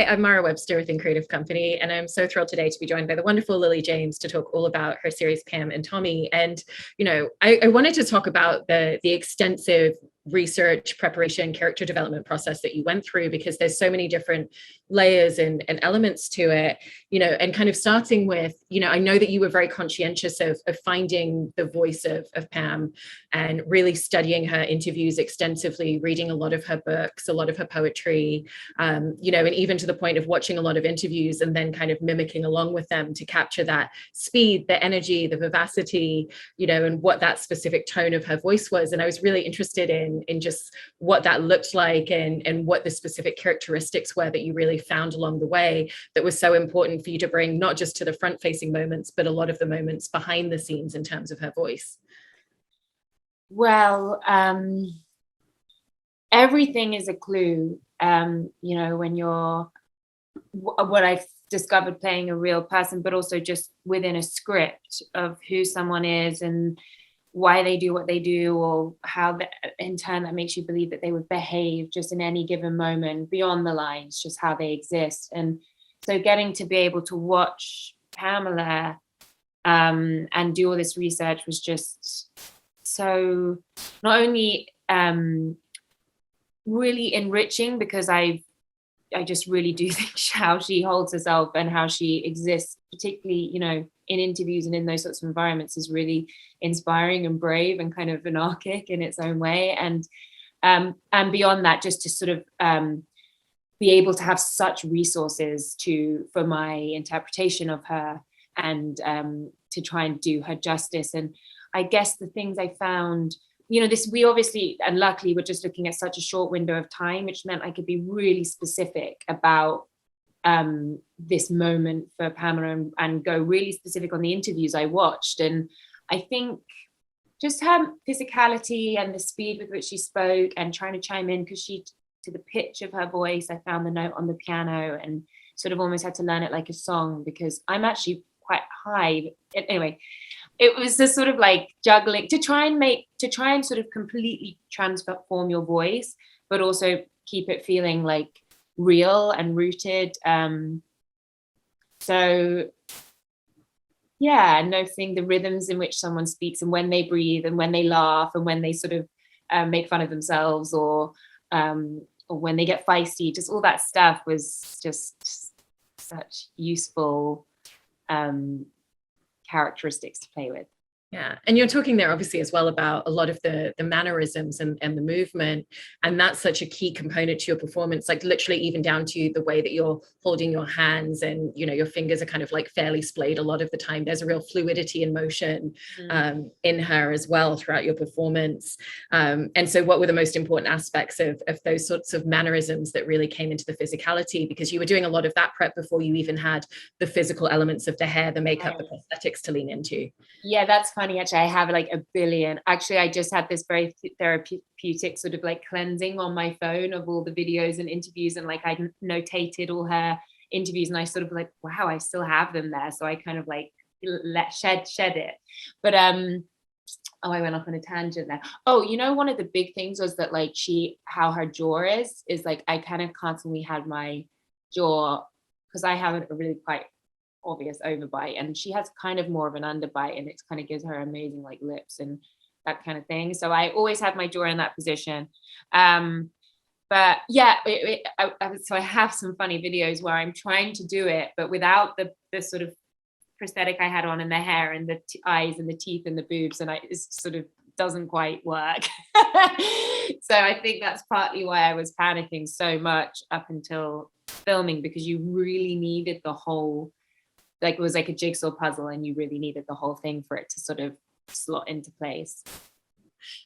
Hi, I'm Mara Webster with Creative Company, and I'm so thrilled today to be joined by the wonderful Lily James to talk all about her series Pam and Tommy. And I wanted to talk about the extensive research, preparation, character development process that you went through, because there's so many different layers and elements to it, and kind of starting with, I know that you were very conscientious of finding the voice of Pam and really studying her interviews extensively, reading a lot of her books, a lot of her poetry, and even to the point of watching a lot of interviews and then kind of mimicking along with them to capture that speed, the energy, the vivacity, and what that specific tone of her voice was. And I was really interested in just what that looked like and what the specific characteristics were that you really found along the way that was so important for you to bring, not just to the front facing moments, but a lot of the moments behind the scenes in terms of her voice. Well, everything is a clue. When you're, what I've discovered playing a real person, but also just within a script of who someone is and why they do what they do, or how in turn that makes you believe that they would behave just in any given moment beyond the lines, just how they exist. And so getting to be able to watch Pamela and do all this research was just so not only really enriching, because I just really do think how she holds herself and how she exists, particularly, in interviews and in those sorts of environments, is really inspiring and brave and kind of anarchic in its own way. And beyond that, just to sort of be able to have such resources for my interpretation of her and to try and do her justice. And I guess the things I found, we obviously, and luckily, we're just looking at such a short window of time, which meant I could be really specific about this moment for Pamela and go really specific on the interviews I watched. And I think just her physicality and the speed with which she spoke and trying to chime in, because to the pitch of her voice, I found the note on the piano and sort of almost had to learn it like a song, because I'm actually quite high. Anyway, it was this sort of like juggling to try and sort of completely transform your voice, but also keep it feeling like real and rooted. So yeah, noticing the rhythms in which someone speaks and when they breathe and when they laugh and when they sort of make fun of themselves or when they get feisty, just all that stuff was just such useful characteristics to play with. Yeah. And you're talking there obviously as well about a lot of the mannerisms and the movement. And that's such a key component to your performance, like literally even down to the way that you're holding your hands and, your fingers are kind of like fairly splayed a lot of the time. There's a real fluidity and motion in her as well throughout your performance. And so what were the most important aspects of those sorts of mannerisms that really came into the physicality? Because you were doing a lot of that prep before you even had the physical elements of the hair, the makeup, the prosthetics to lean into. Yeah, that's funny. Actually, I have like a billion. Actually, I just had this very therapeutic sort of like cleansing on my phone of all the videos and interviews, and like I notated all her interviews, and I sort of like, wow, I still have them there. So I kind of like shed it. But I went off on a tangent there. Oh, one of the big things was that like how her jaw is like I kind of constantly had my jaw, because I have a really quite obvious overbite, and she has kind of more of an underbite, and it kind of gives her amazing like lips and that kind of thing. So I always have my jaw in that position. But yeah, so I have some funny videos where I'm trying to do it, but without the sort of prosthetic I had on, and the hair and the eyes and the teeth and the boobs, and it sort of doesn't quite work. So I think that's partly why I was panicking so much up until filming, because you really needed the whole, like it was like a jigsaw puzzle, and you really needed the whole thing for it to sort of slot into place.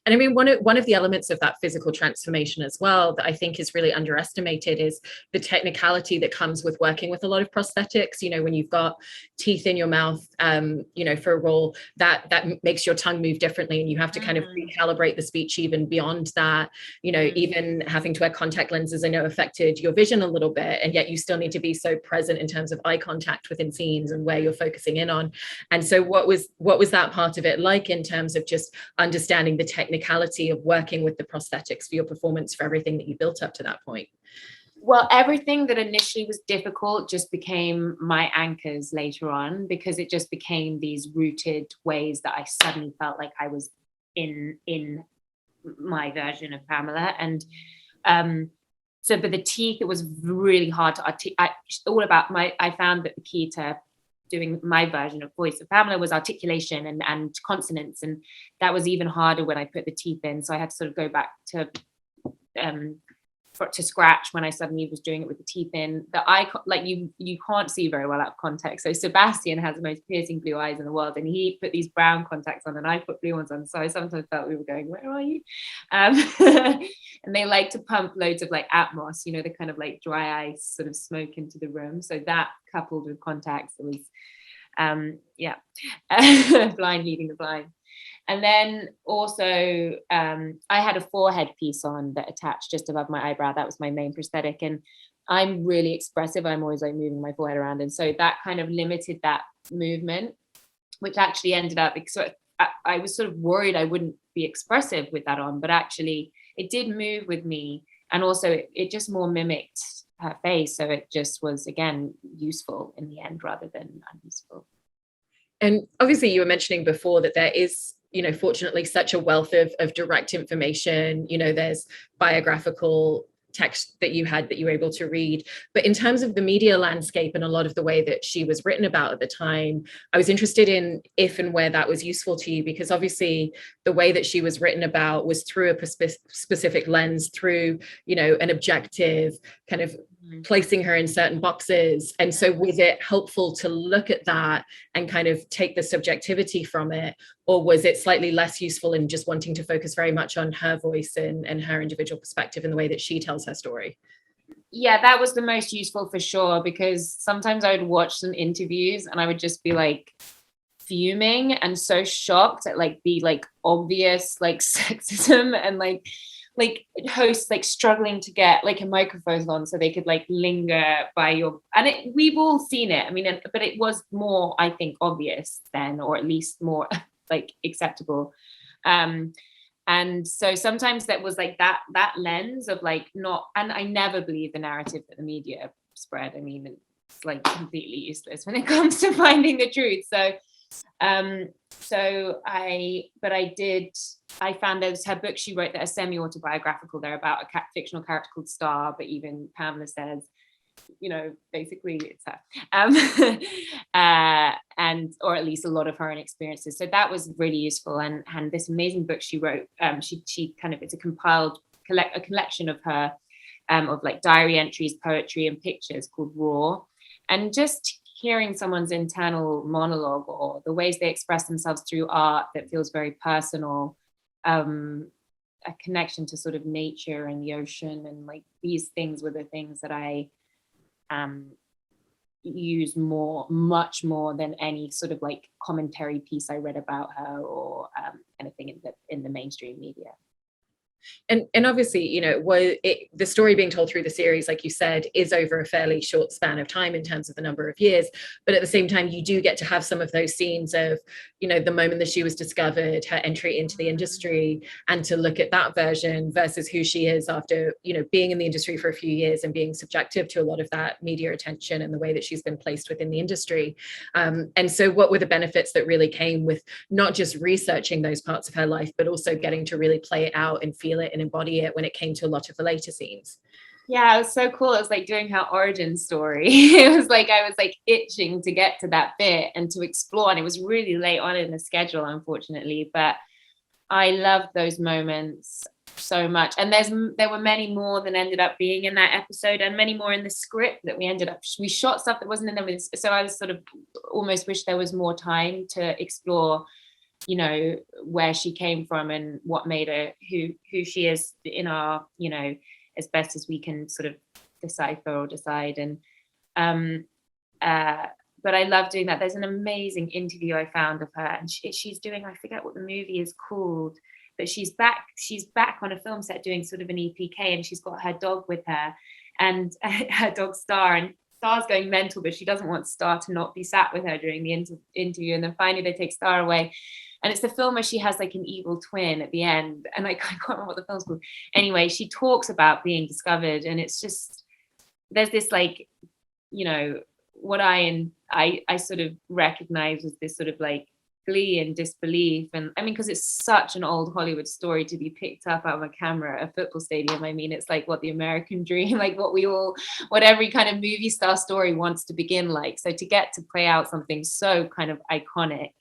And I mean, one of the elements of that physical transformation as well that I think is really underestimated is the technicality that comes with working with a lot of prosthetics. When you've got teeth in your mouth, for a role that makes your tongue move differently, and you have to kind of recalibrate the speech even beyond that. Even having to wear contact lenses, I know affected your vision a little bit, and yet you still need to be so present in terms of eye contact within scenes and where you're focusing in on. And so what was that part of it like in terms of just understanding the technicality of working with the prosthetics for your performance, for everything that you built up to that point? Well, everything that initially was difficult just became my anchors later on, because it just became these rooted ways that I suddenly felt like I was in my version of Pamela. And but the teeth, it was really hard to articulate. I found that the key to doing my version of voice of Pamela was articulation and consonants, and that was even harder when I put the teeth in. So I had to sort of go back to scratch when I suddenly was doing it with the teeth in. The eye, like you can't see very well out of context. So Sebastian has the most piercing blue eyes in the world, and he put these brown contacts on and I put blue ones on. So I sometimes felt we were going, where are you? And they like to pump loads of like Atmos, you know, the kind of like dry ice sort of smoke into the room. So that coupled with contacts, it was blind leading the blind. And then also I had a forehead piece on that attached just above my eyebrow. That was my main prosthetic. And I'm really expressive. I'm always like moving my forehead around. And so that kind of limited that movement, which actually ended up, because I was sort of worried I wouldn't be expressive with that on, but actually it did move with me. And also it just more mimicked her face. So it just was, again, useful in the end rather than unuseful. And obviously you were mentioning before that there is, you know, fortunately such a wealth of direct information. You know, there's biographical text that you were able to read. But in terms of the media landscape and a lot of the way that she was written about at the time, I was interested in if and where that was useful to you, because obviously the way that she was written about was through a specific lens, through, you know, an objective kind of placing her in certain boxes. And so was it helpful to look at that and kind of take the subjectivity from it, or was it slightly less useful in just wanting to focus very much on her voice and her individual perspective and the way that she tells her story? Yeah, that was the most useful for sure, because sometimes I would watch some interviews and I would just be like fuming and so shocked at like the like obvious like sexism and like hosts like struggling to get like a microphone on so they could like linger by your, and we've all seen it. I mean, but it was more, I think, obvious then, or at least more like acceptable. And so sometimes that was like that lens of like not, and I never believe the narrative that the media spread. I mean, it's like completely useless when it comes to finding the truth. So I found there's her book she wrote that are semi-autobiographical. They're about a fictional character called Star, but even Pamela says, you know, basically it's her, and or at least a lot of her own experiences. So that was really useful. And this amazing book she wrote, she kind of, it's a collection of her of like diary entries, poetry, and pictures called Raw. And just hearing someone's internal monologue or the ways they express themselves through art that feels very personal, a connection to sort of nature and the ocean, and like these things were the things that I use much more than any sort of like commentary piece I read about her or anything in the mainstream media. And obviously, you know, the story being told through the series, like you said, is over a fairly short span of time in terms of the number of years. But at the same time, you do get to have some of those scenes of, you know, the moment that she was discovered, her entry into the industry, and to look at that version versus who she is after, you know, being in the industry for a few years and being subjective to a lot of that media attention and the way that she's been placed within the industry. And so what were the benefits that really came with not just researching those parts of her life, but also getting to really play it out and feel it and embody it when it came to a lot of the later scenes? Yeah, it was so cool. It was like doing her origin story. It was like I was like itching to get to that bit and to explore, and it was really late on in the schedule, unfortunately, but I loved those moments so much. And there were many more than ended up being in that episode, and many more in the script that we shot stuff that wasn't in them. So I was sort of almost wish there was more time to explore, you know, where she came from and what made her who she is in our, you know, as best as we can sort of decipher or decide. And but I love doing that. There's an amazing interview I found of her, and she's doing, I forget what the movie is called, but she's back on a film set doing sort of an EPK, and she's got her dog with her, and her dog Star, and Star's going mental, but she doesn't want Star to not be sat with her during the interview. And then finally they take Star away. And it's the film where she has like an evil twin at the end. And I can't remember what the film's called. Anyway, she talks about being discovered, and it's just there's this like, you know, what I sort of recognize as this sort of like glee and disbelief. And I mean, because it's such an old Hollywood story to be picked up out of a camera at a football stadium. I mean, it's like what the American dream, like what every kind of movie star story wants to begin like. So to get to play out something so kind of iconic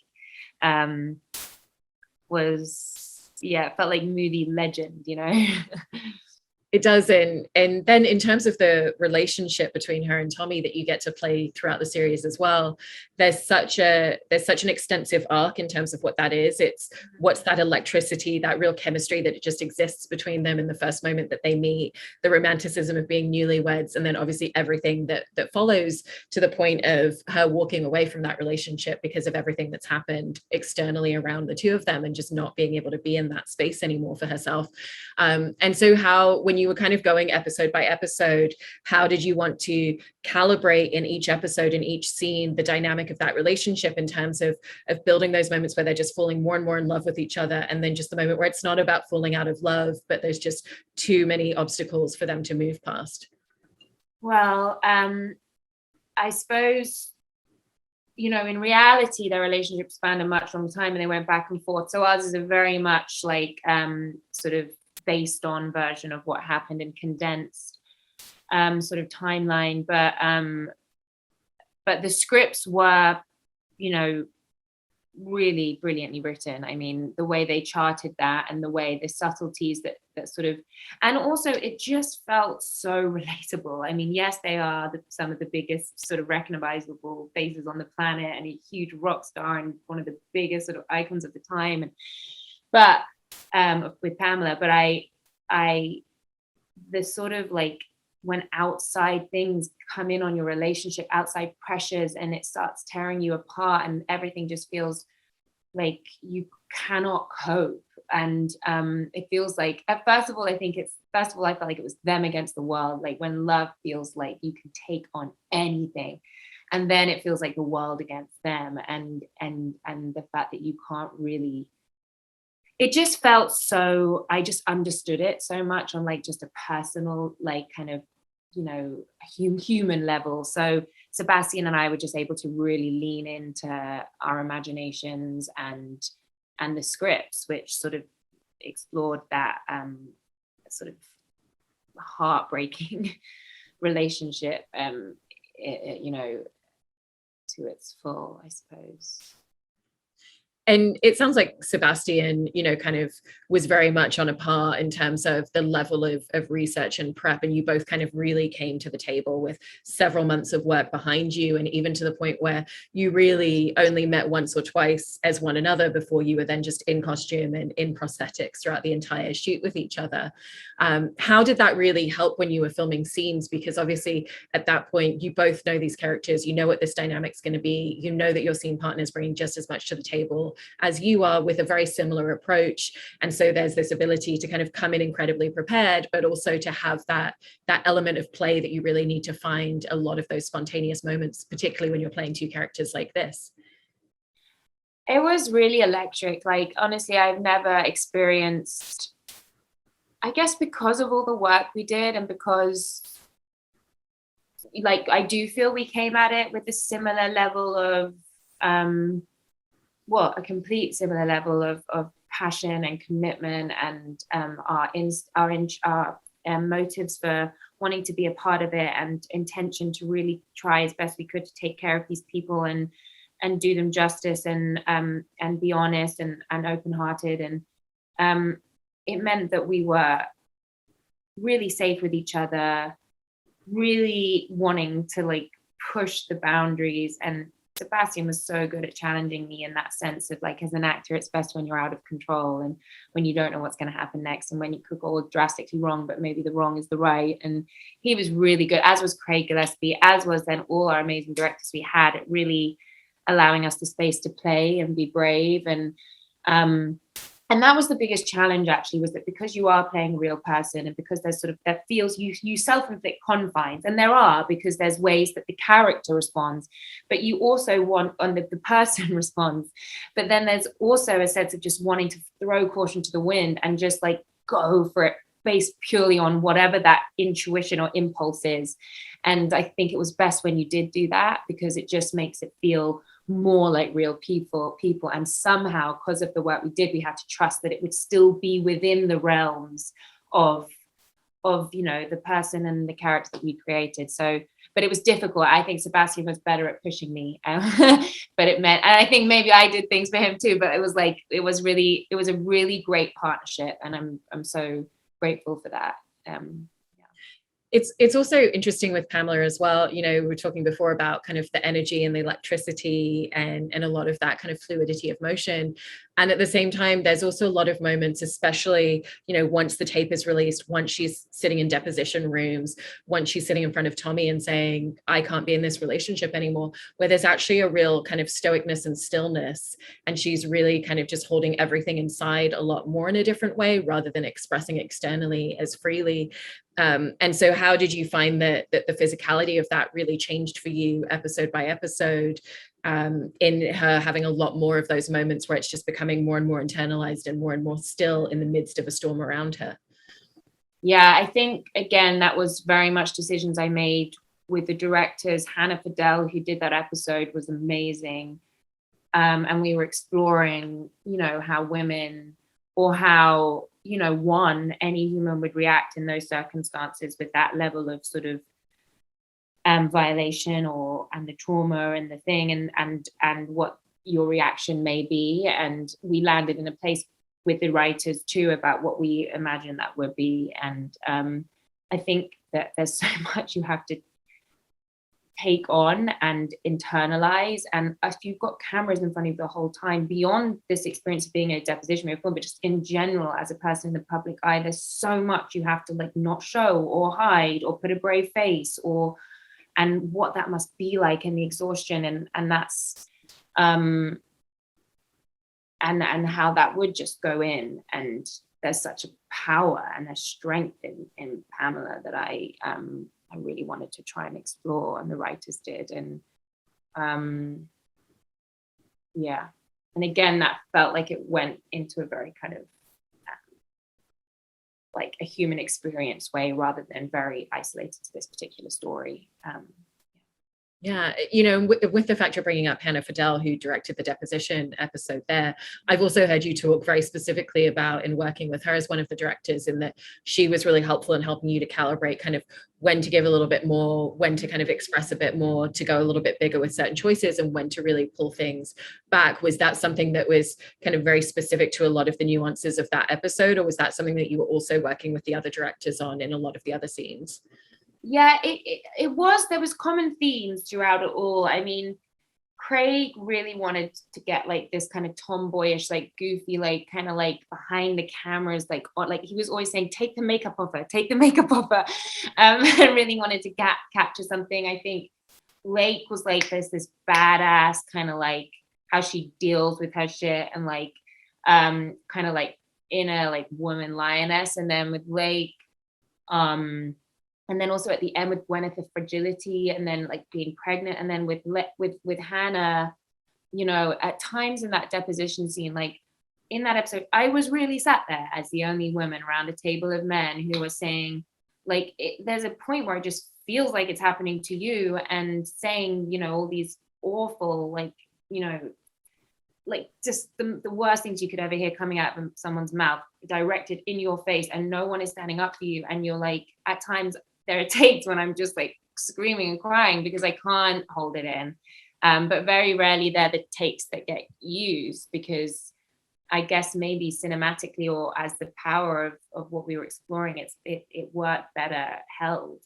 was, yeah, it felt like movie legend, you know. It does. And then in terms of the relationship between her and Tommy that you get to play throughout the series as well, there's such an extensive arc in terms of what that is. It's what's that electricity, that real chemistry that just exists between them in the first moment that they meet, the romanticism of being newlyweds, and then obviously everything that follows to the point of her walking away from that relationship because of everything that's happened externally around the two of them and just not being able to be in that space anymore for herself. And so how, when you were kind of going episode by episode, how did you want to calibrate in each episode, in each scene, the dynamic of that relationship in terms of building those moments where they're just falling more and more in love with each other, and then just the moment where it's not about falling out of love, but there's just too many obstacles for them to move past? Well, I suppose, you know, in reality, their relationship spanned a much longer time and they went back and forth. So ours is a very much like sort of based on version of what happened and condensed sort of timeline. But the scripts were, you know, really brilliantly written. I mean, the way they charted that and the way the subtleties that sort of, and also it just felt so relatable. I mean, yes, they are some of the biggest sort of recognizable faces on the planet and a huge rock star and one of the biggest sort of icons of the time. But with Pamela, but the sort of like when outside things come in on your relationship, outside pressures, and it starts tearing you apart and everything just feels like you cannot cope. And it feels like, first of all, I felt like it was them against the world. Like when love feels like you can take on anything. And then it feels like the world against them. And the fact that you can't really, it just felt so, I just understood it so much on like just a personal, like kind of, you know, human level. So Sebastian and I were just able to really lean into our imaginations and the scripts, which sort of explored that sort of heartbreaking relationship, you know, to its full, I suppose. And it sounds like Sebastian, you know, kind of was very much on a par in terms of the level of research and prep. And you both kind of really came to the table with several months of work behind you. And even to the point where you really only met once or twice as one another before you were then just in costume and in prosthetics throughout the entire shoot with each other. How did that really help when you were filming scenes? Because obviously at that point, you both know these characters, you know what this dynamic's going to be, you know that your scene partner is bringing just as much to the table as you are with a very similar approach. And so there's this ability to kind of come in incredibly prepared, but also to have that element of play that you really need to find a lot of those spontaneous moments, particularly when you're playing two characters like this. It was really electric. Like, honestly, I've never experienced, I guess because of all the work we did and because like, I do feel we came at it with a similar level of, a complete similar level of passion and commitment and our motives for wanting to be a part of it and intention to really try as best we could to take care of these people and do them justice and be honest and open-hearted. And it meant that we were really safe with each other, really wanting to like push the boundaries. And Sebastian was so good at challenging me in that sense of like, as an actor, it's best when you're out of control and when you don't know what's going to happen next and when you could go drastically wrong, but maybe the wrong is the right. And he was really good, as was Craig Gillespie, as was then all our amazing directors we had, at really allowing us the space to play and be brave. And that was the biggest challenge, actually, was that because you are playing a real person and because there's sort of that feels you self-inflict confines, and there are, because there's ways that the character responds, but you also want on the person responds. But then there's also a sense of just wanting to throw caution to the wind and just like go for it based purely on whatever that intuition or impulse is. And I think it was best when you did do that, because it just makes it feel more like real people. And somehow, because of the work we did, we had to trust that it would still be within the realms of the person and the character that we created. So, but it was difficult. I think Sebastian was better at pushing me, but it meant, and I think maybe I did things for him too, but it was a really great partnership, and I'm so grateful for that. It's also interesting with Pamela as well. We were talking before about kind of the energy and the electricity and a lot of that kind of fluidity of motion. And at the same time, there's also a lot of moments, especially, once the tape is released, once she's sitting in deposition rooms, once she's sitting in front of Tommy and saying, I can't be in this relationship anymore, where there's actually a real kind of stoicness and stillness. And she's really kind of just holding everything inside a lot more in a different way, rather than expressing externally as freely. And so how did you find that the physicality of that really changed for you episode by episode, in her having a lot more of those moments where it's just becoming more and more internalized and more still in the midst of a storm around her? Yeah, I think, again, that was very much decisions I made with the directors. Hannah Fidel, who did that episode, was amazing. And we were exploring, how women, or how, any human would react in those circumstances with that level of sort of violation and the trauma and the thing, and what your reaction may be. And we landed in a place with the writers too about what we imagine that would be. And I think that there's so much you have to take on and internalize. And if you've got cameras in front of you the whole time, beyond this experience of being in a deposition film, but just in general as a person in the public eye, there's so much you have to not show or hide or put a brave face, and what that must be like, and the exhaustion, and that's and how that would just go in. And there's such a power and a strength in Pamela that I really wanted to try and explore, and the writers did. And and again, that felt like it went into a very kind of like a human experience way, rather than very isolated to this particular story. Yeah, with the fact you're bringing up Hannah Fidel, who directed the deposition episode there, I've also heard you talk very specifically about, in working with her as one of the directors, in that she was really helpful in helping you to calibrate kind of when to give a little bit more, when to kind of express a bit more, to go a little bit bigger with certain choices, and when to really pull things back. Was that something that was kind of very specific to a lot of the nuances of that episode, or was that something that you were also working with the other directors on in a lot of the other scenes? Yeah, it was. There was common themes throughout it all. I mean, Craig really wanted to get like this kind of tomboyish, like goofy, like kind of like behind the cameras, like he was always saying, take the makeup off her, take the makeup off her. I really wanted to capture something. I think Lake was like this badass kind of like how she deals with her shit, and like kind of like inner like woman lioness. And then with Lake, and then also at the end with Gwyneth, the fragility, and then like being pregnant. And then with Hannah, at times in that deposition scene, like in that episode, I was really sat there as the only woman around a table of men who were saying, like, there's a point where it just feels like it's happening to you, and saying, all these awful, like, like just the worst things you could ever hear coming out of someone's mouth, directed in your face, and no one is standing up for you. And you're like, at times, there are takes when I'm just like screaming and crying because I can't hold it in. But very rarely they're the takes that get used, because I guess maybe cinematically, or as the power of what we were exploring, it worked better held.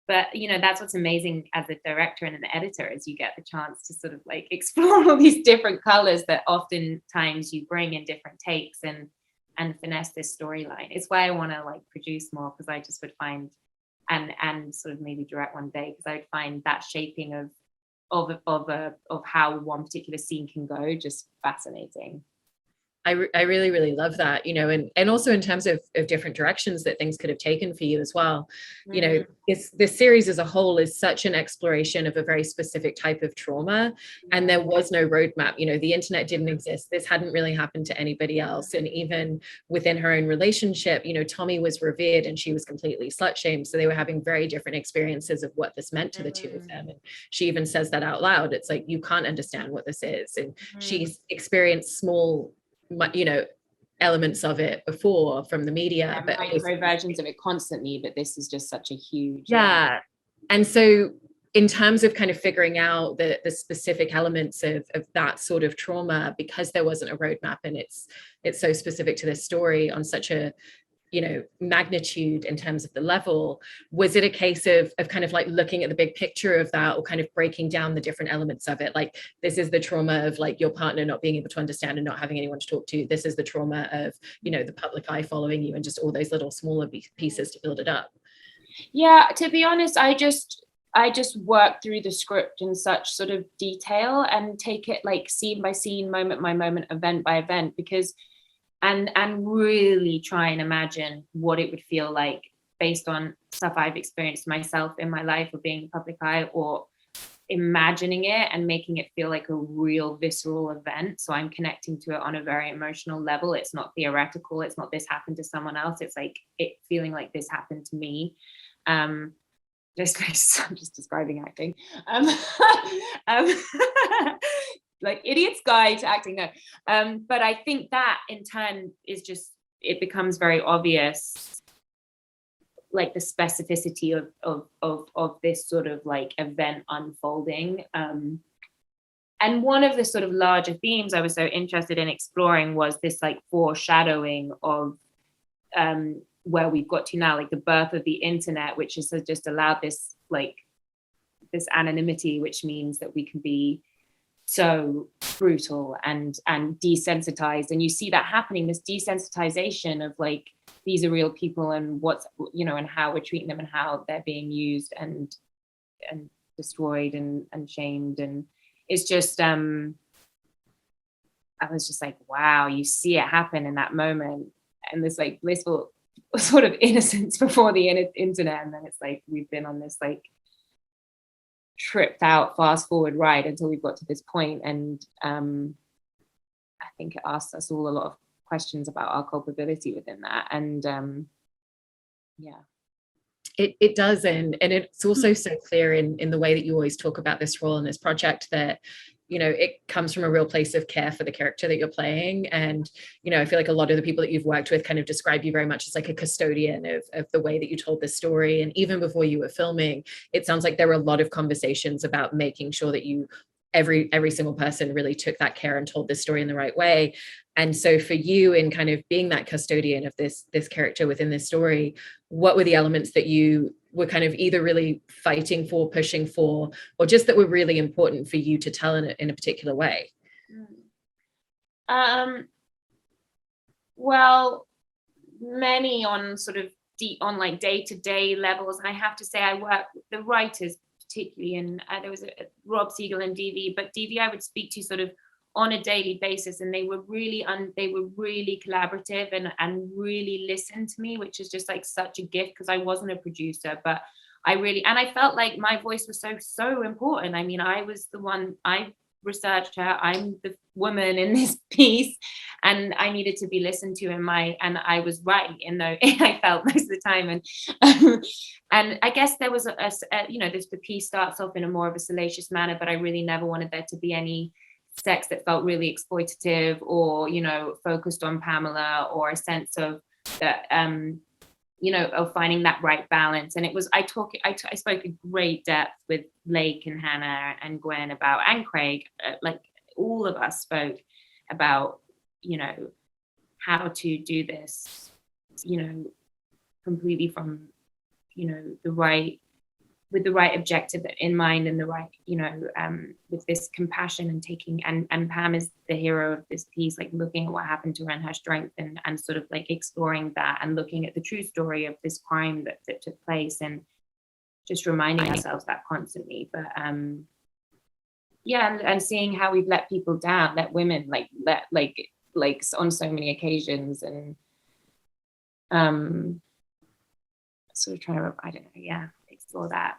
But that's what's amazing as a director and an editor, is you get the chance to sort of like explore all these different colors that oftentimes you bring in different takes, and finesse this storyline. It's why I want to like produce more, because I just would find, and sort of maybe direct one day, because I would find that shaping of how one particular scene can go just fascinating. I really, really love that, you know, and also in terms of different directions that things could have taken for you as well. You know, this series as a whole is such an exploration of a very specific type of trauma. And there was no roadmap. You know, the internet didn't exist. This hadn't really happened to anybody else. And even within her own relationship, you know, Tommy was revered and she was completely slut shamed. So they were having very different experiences of what this meant to the two of them. And she even says that out loud. It's like, you can't understand what this is. And she's experienced small, you know, elements of it before from the media, but micro versions of it constantly, but this is just such a huge and so in terms of kind of figuring out the specific elements of that sort of trauma, because there wasn't a roadmap and it's so specific to this story on such a, you know, magnitude in terms of the level, was it a case of kind of like looking at the big picture of that, or kind of breaking down the different elements of it? Like, this is the trauma of like your partner not being able to understand and not having anyone to talk to. This is the trauma of, you know, the public eye following you, and just all those little smaller pieces to build it up. Yeah, to be honest, I just work through the script in such sort of detail and take it like scene by scene, moment by moment, event by event, because and really try and imagine what it would feel like based on stuff I've experienced myself in my life, or being in the public eye, or imagining it and making it feel like a real visceral event. So I'm connecting to it on a very emotional level. It's not theoretical. It's not this happened to someone else. It's like it feeling like this happened to me. I'm just describing acting. Like Idiot's Guide to Acting. No, but I think that in turn is just, it becomes very obvious, like the specificity of this sort of like event unfolding. And one of the sort of larger themes I was so interested in exploring was this like foreshadowing of where we've got to now, like the birth of the internet, which has just allowed this like this anonymity, which means that we can be so brutal and desensitized. And you see that happening, this desensitization of like, these are real people, and what's, you know, and how we're treating them, and how they're being used and destroyed and shamed. And it's just I was just like, wow, you see it happen in that moment, and this like blissful sort of innocence before the internet, and then it's like we've been on this like tripped out fast forward ride until we've got to this point. And I think it asks us all a lot of questions about our culpability within that. And it does, and it's also so clear in the way that you always talk about this role in this project, that, you know, it comes from a real place of care for the character that you're playing. And, you know, I feel like a lot of the people that you've worked with kind of describe you very much as like a custodian of the way that you told this story. And even before you were filming, it sounds like there were a lot of conversations about making sure that you, every single person really took that care and told this story in the right way. And so for you, in kind of being that custodian of this character within this story, what were the elements that you were kind of either really fighting for, pushing for, or just that were really important for you to tell in a particular way? Well, many on sort of deep, on like day-to-day levels. And I have to say, I work with the writers, particularly, and there was a Rob Siegel and DV, but DV I would speak to sort of on a daily basis, and they were really collaborative and really listened to me, which is just like such a gift, because I wasn't a producer, but I felt like my voice was so important. I mean, I was the one, I researched her, I'm the woman in this piece, and I needed to be listened to and I was right in though I felt most of the time. And I guess there was you know, the piece starts off in a more of a salacious manner, but I really never wanted there to be any sex that felt really exploitative, or, you know, focused on Pamela, or a sense of that you know, of finding that right balance. And it was, I spoke in great depth with Lake and Hannah and Gwen about, and Craig, like all of us spoke about, you know, how to do this, you know, completely from, you know, with the right objective in mind, and the right, you know, with this compassion and taking, and Pam is the hero of this piece, like looking at what happened to her and her strength, and sort of like exploring that, and looking at the true story of this crime that took place, and just reminding ourselves that constantly. But yeah, and seeing how we've let people down, let women, like like on so many occasions, and sort of trying to, I don't know, yeah, explore that.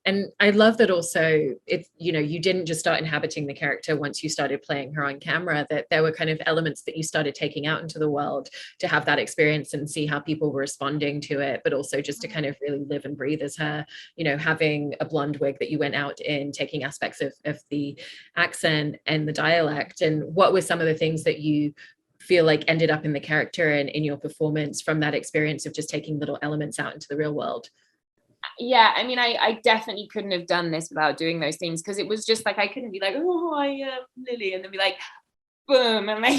And I love that also, it's, you know, you didn't just start inhabiting the character once you started playing her on camera, that there were kind of elements that you started taking out into the world to have that experience and see how people were responding to it, but also just to kind of really live and breathe as her, you know, having a blonde wig that you went out in, taking aspects of the accent and the dialect. And what were some of the things that you feel like ended up in the character and in your performance from that experience of just taking little elements out into the real world? Yeah, I mean, I definitely couldn't have done this without doing those things, because it was just like, I couldn't be like, oh, I am Lily, and then be like, boom, and like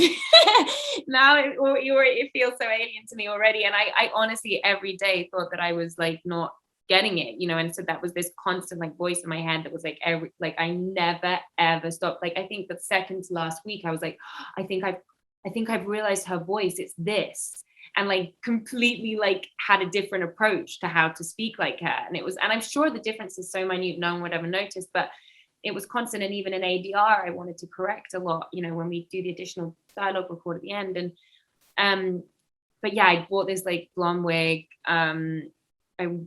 now it feels so alien to me already. And I honestly every day thought that I was like not getting it, you know. And so that was this constant like voice in my head that was like I never ever stopped. Like I think the second to last week I was like, I think I've realized her voice, it's this. And like completely like had a different approach to how to speak like her. And it was, and I'm sure the difference is so minute no one would ever notice, but it was constant. And even in ADR I wanted to correct a lot, you know, when we do the additional dialogue record at the end. And but yeah, I bought this like blonde wig. I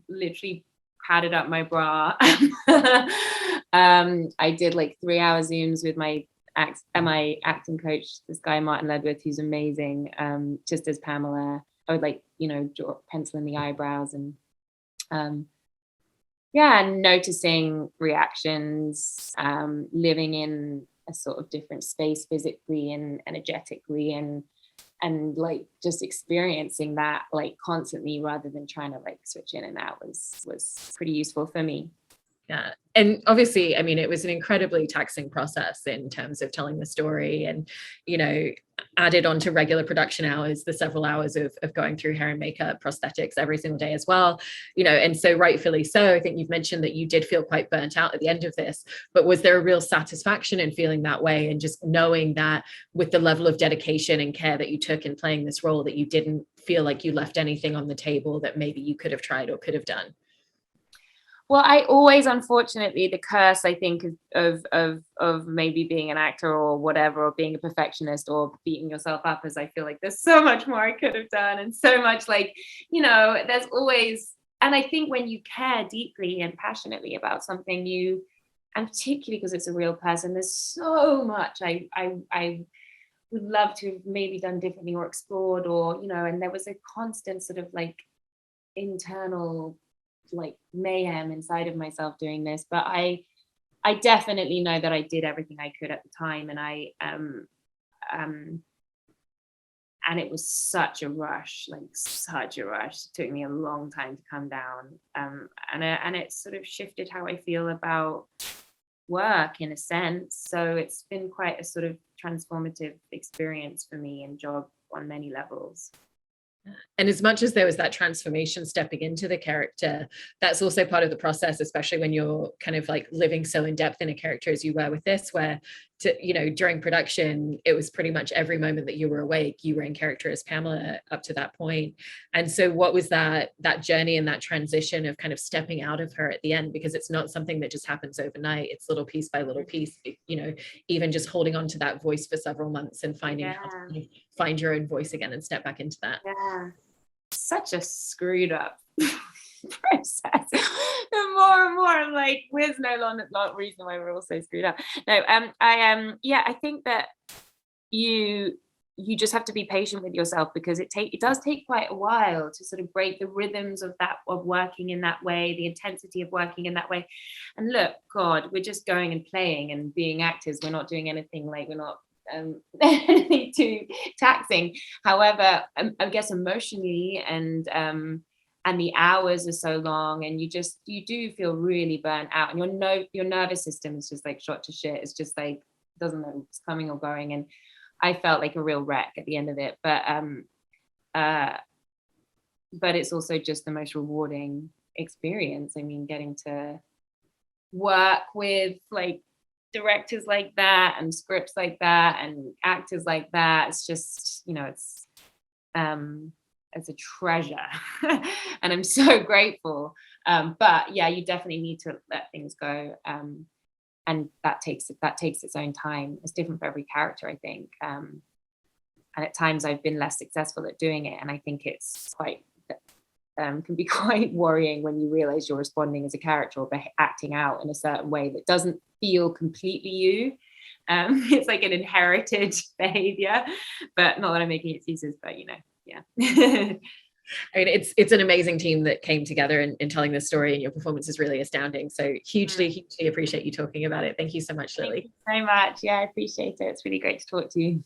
literally padded up my bra. I did like 3-hour Zooms with my acting coach, this guy Martin Ledwith, who's amazing, just as Pamela. I would like, you know, draw pencil in the eyebrows, and yeah, and noticing reactions, living in a sort of different space physically and energetically, and like just experiencing that like constantly rather than trying to like switch in and out was pretty useful for me. Yeah. And obviously, I mean, it was an incredibly taxing process in terms of telling the story, and, you know, added on to regular production hours, the several hours of going through hair and makeup, prosthetics every single day as well, you know. And so rightfully so, I think you've mentioned that you did feel quite burnt out at the end of this, but was there a real satisfaction in feeling that way, and just knowing that with the level of dedication and care that you took in playing this role, that you didn't feel like you left anything on the table that maybe you could have tried or could have done? Well, I always, unfortunately, the curse, I think, of maybe being an actor or whatever, or being a perfectionist or beating yourself up, is I feel like there's so much more I could have done, and so much like, you know, there's always, and I think when you care deeply and passionately about something, you, and particularly because it's a real person, there's so much I would love to have maybe done differently or explored, or, you know, and there was a constant sort of like internal like mayhem inside of myself doing this. But I definitely know that I did everything I could at the time, and and it was such a rush, like such a rush. It took me a long time to come down, and it sort of shifted how I feel about work in a sense. So it's been quite a sort of transformative experience for me and job on many levels. And as much as there was that transformation stepping into the character, that's also part of the process, especially when you're kind of like living so in depth in a character as you were with this, where, to, you know, during production, it was pretty much every moment that you were awake, you were in character as Pamela up to that point. And so what was that journey and that transition of kind of stepping out of her at the end? Because it's not something that just happens overnight. It's little piece by little piece, you know, even just holding on to that voice for several months and finding how to find your own voice again and step back into that. Yeah. Such a screwed up process. The more and more I'm like, where's not reason why we're all so screwed up. No, yeah, I think that you just have to be patient with yourself, because it does take quite a while to sort of break the rhythms of working in that way, the intensity of working in that way. And look, God, we're just going and playing and being actors. We're not doing anything, like we're not anything too taxing. However, I guess emotionally and the hours are so long, and you do feel really burnt out, and your nervous system is just like shot to shit. It's just like doesn't know what's coming or going, and I felt like a real wreck at the end of it. But it's also just the most rewarding experience. I mean, getting to work with like directors like that and scripts like that and actors like that, it's just, you know, it's a treasure. And I'm so grateful. But yeah, you definitely need to let things go, and that takes its own time. It's different for every character, I think. And at times I've been less successful at doing it. And I think it's quite, can be quite worrying when you realize you're responding as a character or acting out in a certain way that doesn't feel completely you. It's like an inherited behavior, but not that I'm making excuses, but yeah. I mean, it's an amazing team that came together in telling this story, and your performance is really astounding. So hugely appreciate you talking about it. Thank you so much, Lily. Thank you so much. Yeah, I appreciate it. It's really great to talk to you.